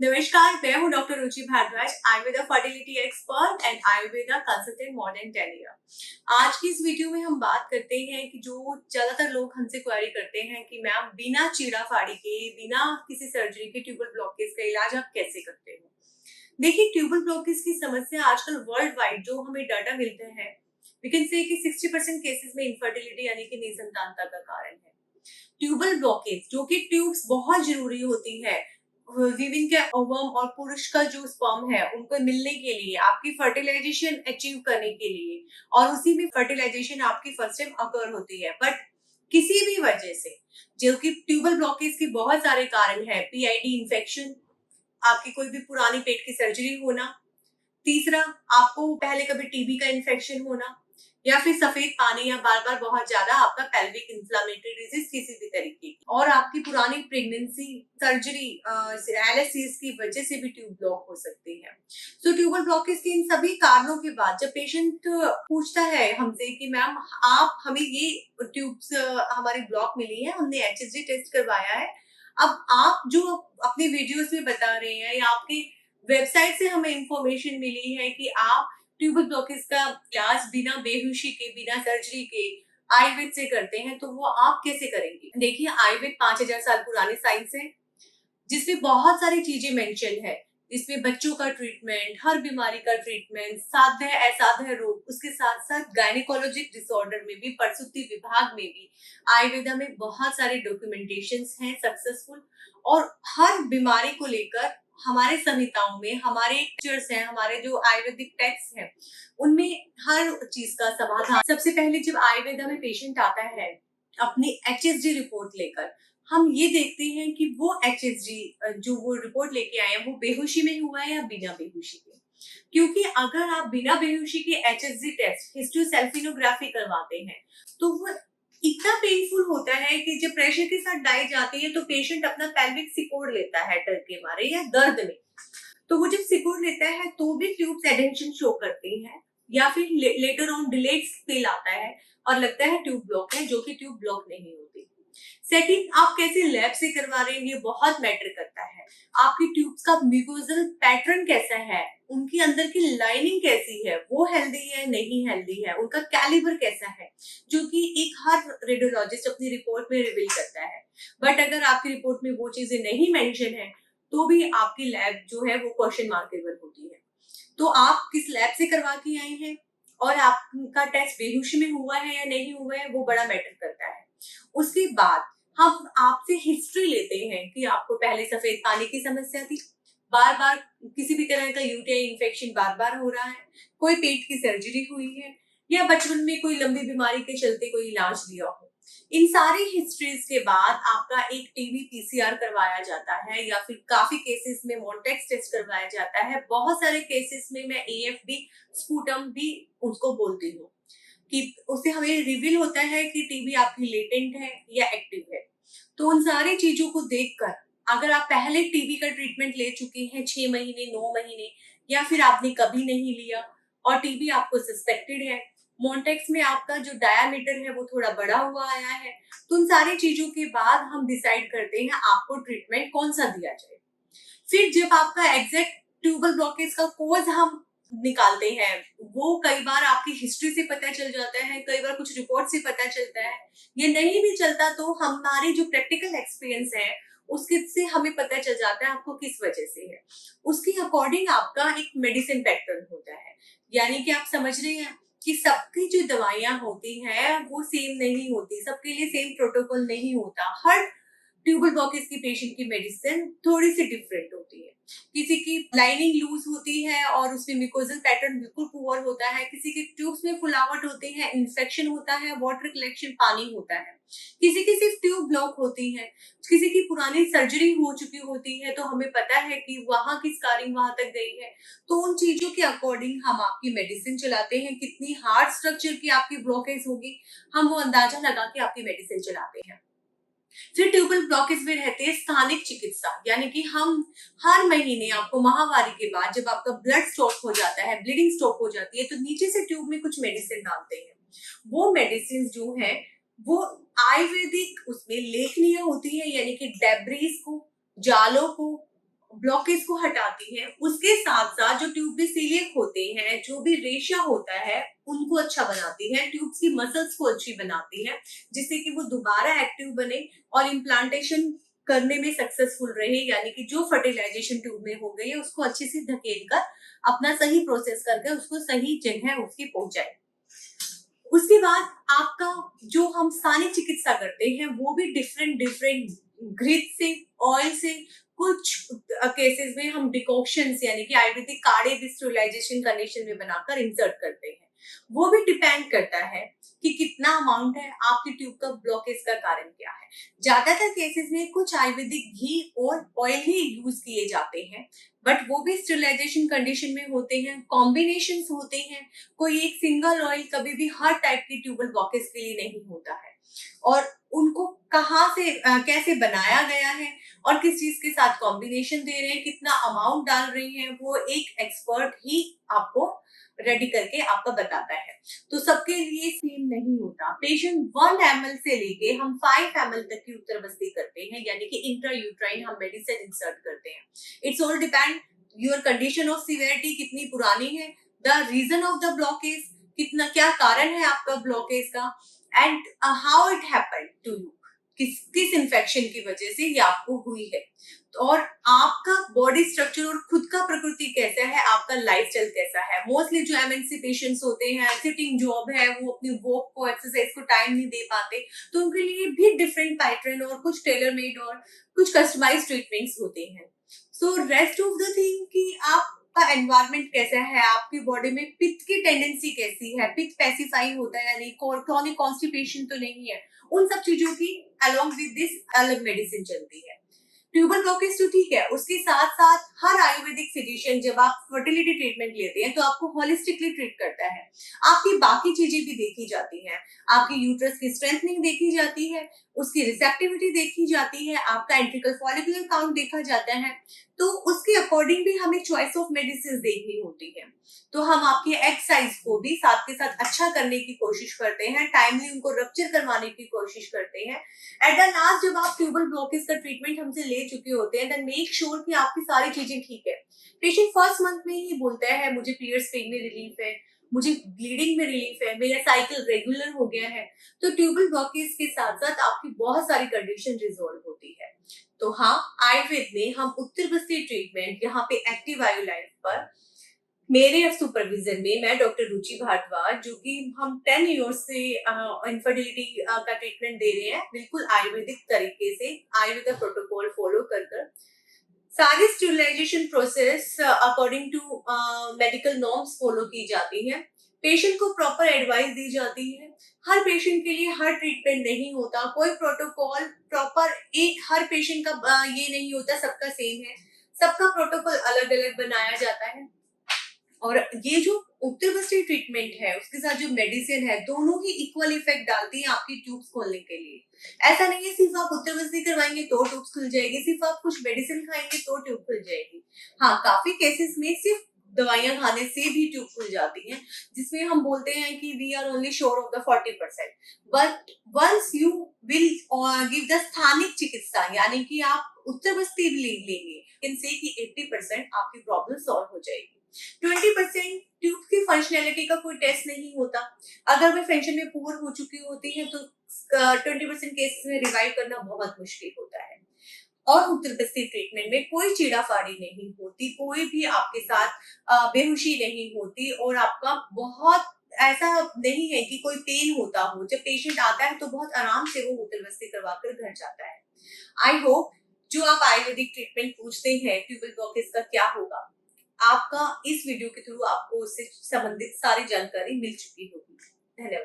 नमस्कार, मैं हूं doctor Ruchi Bhardwaj, Ayurveda fertility expert and Ayurveda consultant more than 10 year. आज की इस वीडियो में हम बात करते हैं कि जो ज्यादातर लोग हमसे क्वेरी करते हैं कि मैम बिना चीरा फाड़ी के, बिना किसी सर्जरी के ट्यूबल ब्लॉकेज का इलाज आप कैसे करते हो। देखिए, ट्यूबल ब्लॉकेज की समस्या आजकल वर्ल्ड वाइड जो हमें डाटा मिलते हैं, वी कैन से कि 60% केसेस में इनफर्टिलिटी यानी कि निसंतानता का कारण है। ट्यूबल ब्लॉकेज जो कि ट्यूब्स बहुत जरूरी होती है वीविंग के ओवम और पुरुष का जो स्पर्म है उनको मिलने के लिए, आपकी फर्टिलाइजेशन अचीव करने के लिए, और उसी में फर्टिलाइजेशन आपकी फर्स्ट टाइम अकर होती है। बट किसी भी वजह से, जो कि ट्यूबल ब्लॉकेज के बहुत सारे कारण है, पीआईडी इन्फेक्शन, आपकी कोई भी पुरानी पेट की सर्जरी होना, तीसरा आपको पहले कभी टीबी का इन्फेक्शन होना, या फिर सफेद पानी, या बार बार बहुत ज्यादा आपका पेल्विक इन्फ्लामेटरी डिजीज किसी भी तरीके की, और आपकी पुरानी प्रेगनेंसी, सर्जरी, एलएससीज की वजह से भी ट्यूब ब्लॉक हो सकती है। सो ट्यूबल ब्लॉकेज के इन सभी कारणों के बाद जब पेशेंट पूछता है हमसे कि मैम आप हमें ये ट्यूब्स हमारी ब्लॉक मिली है, हमने एचएसजी टेस्ट करवाया है, अब आप जो अपनी वीडियोस में बता रहे हैं या आपके वेबसाइट से हमें इंफॉर्मेशन मिली है कि आप ट्यूबल ब्लॉकेज का इलाज बिना बेहोशी के, बिना सर्जरी के आयुर्वेद से करते हैं, तो वो आप कैसे करेंगे। देखिए, आयुर्वेद 5000 साल पुरानी साइंस है, जिसमें बहुत सारी चीजें मेंशन है। इसमें बच्चों का ट्रीटमेंट, हर बीमारी का ट्रीटमेंट, साध्य असाध्य रोग, उसके साथ साथ गायनेकोलॉजिक डिसऑर्डर में भी, प्रसूति विभाग में भी आयुर्वेदा में बहुत सारे डॉक्यूमेंटेशंस हैं सक्सेसफुल। और हर बीमारी को लेकर हमारे संहिताओं में, हमारे लेक्चर्स हैं, हमारे जो आयुर्वेदिक टेक्स्ट हैं, उनमें हर चीज का समाधान। सबसे पहले जब आयुर्वेदा में पेशेंट आता है अपनी एचएसडी रिपोर्ट लेकर, हम ये देखते हैं कि वो एचएसजी जो वो रिपोर्ट लेके आए हैं वो बेहोशी में हुआ है या बिना बेहोशी के। क्योंकि अगर आप बिना बेहोशी के एचएसजी टेस्ट, हिस्टोसैल्फिनोग्राफी करवाते हैं, तो वो इतना पेनफुल होता है कि जब प्रेशर के साथ डाई जाती है तो पेशेंट अपना पेल्विक सिकोड़ लेता है डर के मारे या दर्द में। तो वो जब सिकोड़ लेता है तो भी ट्यूब्स एडेंशन शो करती हैं, या फिर लेटर ऑन डिलेड फील आता है और लगता है ट्यूब ब्लॉक है, जो कि ट्यूब ब्लॉक नहीं होती। सेकंड, आप कैसे लैब से करवा रहे हैं ये बहुत मैटर करता है। आपकी ट्यूब्स का म्यूकोजल पैटर्न कैसा है, उनके अंदर की लाइनिंग कैसी है, वो हेल्दी है नहीं हेल्दी है, उनका कैलिबर कैसा है, जो कि एक हर रेडियोलॉजिस्ट अपनी रिपोर्ट में रिवील करता है। बट अगर आपकी रिपोर्ट में वो चीजें नहीं मेंशन है तो भी आपकी लैब जो है वो क्वेश्चन मार्केबल होती है। तो आप किस लैब से करवा के आए हैं और आपका टेस्ट बेहोशी में हुआ है या नहीं हुआ है, वो बड़ा मैटर करता है। उसके बाद हम आपसे हिस्ट्री लेते हैं कि आपको पहले सफेद पानी की समस्या थी, बार बार किसी भी तरह का यूटीआई इन्फेक्शन बार बार हो रहा है, कोई पेट की सर्जरी हुई है, या बचपन में कोई लंबी बीमारी के चलते कोई इलाज लिया हो। इन सारी हिस्ट्रीज के बाद आपका एक टीबी पीसीआर करवाया जाता है, या फिर काफी केसेस में मोन्टेक्स टेस्ट करवाया जाता है, बहुत सारे केसेस में मैं एएफबी स्पूटम भी उसको बोलती हूँ, कि उससे हमें रिवील होता है कि टीबी आपकी लेटेंट है या एक्टिव है। तो उन सारी चीजों को देखकर अगर आप पहले टीबी का ट्रीटमेंट ले चुके हैं 6 महीने, 9 महीने, या फिर आपने कभी नहीं लिया और टीबी आपको सस्पेक्टेड है, मोन्टेक्स में आपका जो डायामीटर है वो थोड़ा बड़ा हुआ आया है, तो उन सारी चीजों के बाद हम डिसाइड करते हैं आपको ट्रीटमेंट कौन सा दिया जाए। फिर जब आपका एग्जैक्ट ट्यूबल ब्लॉकेज का कोज हम निकालते हैं, वो कई बार आपकी हिस्ट्री से पता चल जाता है, कई बार कुछ रिपोर्ट से पता चलता है, ये नहीं भी चलता तो हमारी जो प्रैक्टिकल एक्सपीरियंस है उसके से हमें पता चल जाता है आपको किस वजह से है। उसके अकॉर्डिंग आपका एक मेडिसिन पैटर्न होता है। यानी कि आप समझ रहे हैं कि सबकी जो दवाइयां होती हैं वो सेम नहीं होती, सबके लिए सेम प्रोटोकॉल नहीं होता। हर ट्यूबल ब्लॉकेज की पेशेंट की मेडिसिन थोड़ी सी डिफरेंट होती है। किसी की लाइनिंग लूज होती है और उसमें म्यूकोजल पैटर्न बिल्कुल पुअर होता है, किसी के ट्यूब्स में फुलावट होती है, इन्फेक्शन होता है, वाटर कलेक्शन, पानी होता है, किसी की सिर्फ ट्यूब ब्लॉक होती है, किसी की पुरानी सर्जरी हो चुकी होती है तो हमें पता है कि वहां की स्कारिंग वहां तक गई है। तो उन चीजों के अकॉर्डिंग हम आपकी मेडिसिन चलाते हैं। कितनी हार्ड स्ट्रक्चर की आपकी ब्लॉकेज होगी, हम वो अंदाजा लगा के आपकी मेडिसिन चलाते हैं। फिर ट्यूबल ब्लॉकेज में रहते हैं स्थानिक चिकित्सा, यानी कि हम हर महीने आपको माहवारी के बाद जब आपका ब्लड स्टॉप हो जाता है, ब्लीडिंग स्टॉप हो जाती है, तो नीचे से ट्यूब में कुछ मेडिसिन डालते हैं। वो मेडिसिन जो है वो आयुर्वेदिक उसमें लेखनीय होती है, यानी कि डेब्रीज को, जालों को, ब्लॉकेज को हटाती है, उसके साथ साथ जो ट्यूब में सीलिएक होते हैं, जो भी रेशा होता है, उनको अच्छा बनाती है, ट्यूब्स की मसल्स को अच्छी बनाती है, जिससे कि वो दोबारा एक्टिव बने और इम्प्लांटेशन करने में सक्सेसफुल रहे, यानी कि जो फर्टिलाइजेशन ट्यूब में हो गई है उसको अच्छे से धकेल कर अपना सही प्रोसेस करके उसको सही जगह उसकी पहुंचाए। उसके बाद आपका जो हम स्थानिक चिकित्सा करते हैं वो भी डिफरेंट डिफरेंट घृत से, ऑयल से, कुछ केसेस में हम डिकॉक्शंस यानी कि आयुर्वेदिक काढ़े भी स्टेरिलाइजेशन कंडीशन में बनाकर इंसर्ट करते हैं। वो भी डिपेंड करता है कि कितना अमाउंट है, आपकी ट्यूब का ब्लॉकेज का कारण क्या है। ज्यादातर केसेस में कुछ आयुर्वेदिक घी और ऑयल ही यूज किए जाते हैं, बट वो भी स्टेरिलाइजेशन कंडीशन में होते हैं, कॉम्बिनेशंस होते हैं। कोई एक सिंगल ऑयल कभी भी हर टाइप की ट्यूबल ब्लॉकेज के लिए नहीं होता है, और उनको कहाँ से कैसे बनाया गया है और किस चीज के साथ कॉम्बिनेशन दे रहे हैं, कितना अमाउंट डाल रहे हैं, वो एक एक्सपर्ट ही आपको रेडी करके आपका बताता है। तो सबके लिए सेम नहीं होता। पेशेंट 1 ml से लेके हम 5 ml तक की उत्तरबस्ती करते हैं, यानी कि इंट्रा यूट्राइन हम मेडिसिन इंसर्ट करते हैं। It's all depend your condition of severity कितनी पुरानी है, the reason of the blockage, कितना क्या कारण है आपका ब्लॉकेज का, and how it happened to you, किस किस इन्फेक्शन की वजह से ये आपको हुई है, और आपका बॉडी स्ट्रक्चर और खुद का प्रकृति कैसा है, आपका लाइफस्टाइल कैसा है। मोस्टली जो एमएनसी पेशेंट्स होते हैं, सिटिंग जॉब है, वो अपनी वॉक को, एक्सरसाइज को टाइम नहीं दे पाते, तो उनके लिए भी डिफरेंट पैटर्न और कुछ टेलर मेड और कुछ कस्टमाइज ट्रीटमेंट्स होते हैं। So rest of the thing कि आपका एनवायरमेंट कैसा है, आपकी बॉडी में पित्त की टेंडेंसी कैसी है, पित्त पैसिफाई होता है या नहीं, क्रॉनिक कॉन्स्टिपेशन तो नहीं है, उन सब चीजों की अलोंग विद दिस अलग मेडिसिन चलती है। ट्यूबल ब्लॉकेज तो ठीक है, उसके साथ साथ हर आयुर्वेदिक फिजिशियन जब आप फर्टिलिटी ट्रीटमेंट लेते हैं तो आपको होलिस्टिकली ट्रीट करता है। आपकी बाकी चीजें भी देखी जाती हैं, आपकी यूट्रस की स्ट्रेंथनिंग देखी जाती है, उसकी रिसेप्टिविटी देखी जाती है, आपका एंट्रिकल फॉलिकुलर काउंट देखा जाता है, तो उसके अकॉर्डिंग भी हमें चॉइस ऑफ मेडिसिन देखनी होती है। तो हम आपके एग साइज को भी साथ के साथ अच्छा करने की कोशिश करते हैं, टाइमली उनको रप्चर करवाने की कोशिश करते हैं। एट द लास्ट जब आप ट्यूबल ब्लॉकेज का ट्रीटमेंट हमसे ले चुके होते हैं, देन मेक श्योर कि आपकी सारी चीजें ठीक है। पेशेंट फर्स्ट मंथ में ही बोलता है मुझे पीरियड्स पेन में रिलीफ है, मुझे ब्लीडिंग में रिलीफ है, मेरा साइकिल रेगुलर हो गया है। तो ट्यूबल ब्लॉकेज के साथ साथ आपकी बहुत सारी कंडीशन रिजॉल्व होती है। तो हाँ, आयुर्वेद में हम उत्तर बस्ती ट्रीटमेंट यहाँ पे एक्टिव आयु लाइफ पर मेरे सुपरविजन में मैं डॉक्टर रुचि भारद्वाज, जो कि हम 10 इयर्स से इनफर्टिलिटी का ट्रीटमेंट दे रहे हैं, बिल्कुल आयुर्वेदिक तरीके से, आयुर्वेद प्रोटोकॉल फॉलो कर सारी sterilisation process according to medical norms follow की जाती है। पेशेंट को प्रॉपर एडवाइस दी जाती है। हर पेशेंट के लिए हर ट्रीटमेंट नहीं होता, कोई प्रोटोकॉल प्रॉपर एक हर पेशेंट का ये नहीं होता सबका सेम है, सबका प्रोटोकॉल अलग अलग बनाया जाता है। और ये जो उत्तरबस्ती ट्रीटमेंट है उसके साथ जो मेडिसिन है, दोनों ही इक्वल इफेक्ट डालती हैं आपकी ट्यूब्स खोलने के लिए। ऐसा नहीं है सिर्फ आप उत्तरबस्ती करवाएंगे तो ट्यूब्स खुल जाएगी, सिर्फ आप कुछ मेडिसिन खाएंगे तो ट्यूब खुल जाएगी। हाँ, काफी केसेस में सिर्फ दवाइयां खाने से भी ट्यूब खुल जाती हैं, जिसमें हम बोलते हैं कि we are only sure of the 40%, but once you will give the स्थानिक चिकित्सा, यानी कि आप उत्तरबस्ती भी लेंगे, कैन से कि 80% आपकी प्रॉब्लम सॉल्व हो जाएगी। 20% ट्यूब की फंक्शनैलिटी का कोई टेस्ट नहीं होता। अगर वे फंक्शन में पुअर हो चुकी होती है तो 20% केसेस में रिवाइव करना बहुत मुश्किल होता है। और उत्तरबस्ती ट्रीटमेंट में कोई चीड़ाफाड़ी नहीं होती, कोई भी आपके साथ बेहोशी नहीं होती, और आपका बहुत ऐसा नहीं है कि कोई पेन होता हो। जब पेशेंट आता है तो बहुत आराम से वो उत्तरबस्ती करवा कर घर जाता है। आई होप जो आप आयुर्वेदिक ट्रीटमेंट पूछते हैं ट्यूबल ब्लॉकेज का क्या होगा, आपका इस वीडियो के थ्रू आपको उससे संबंधित सारी जानकारी मिल चुकी होगी। धन्यवाद।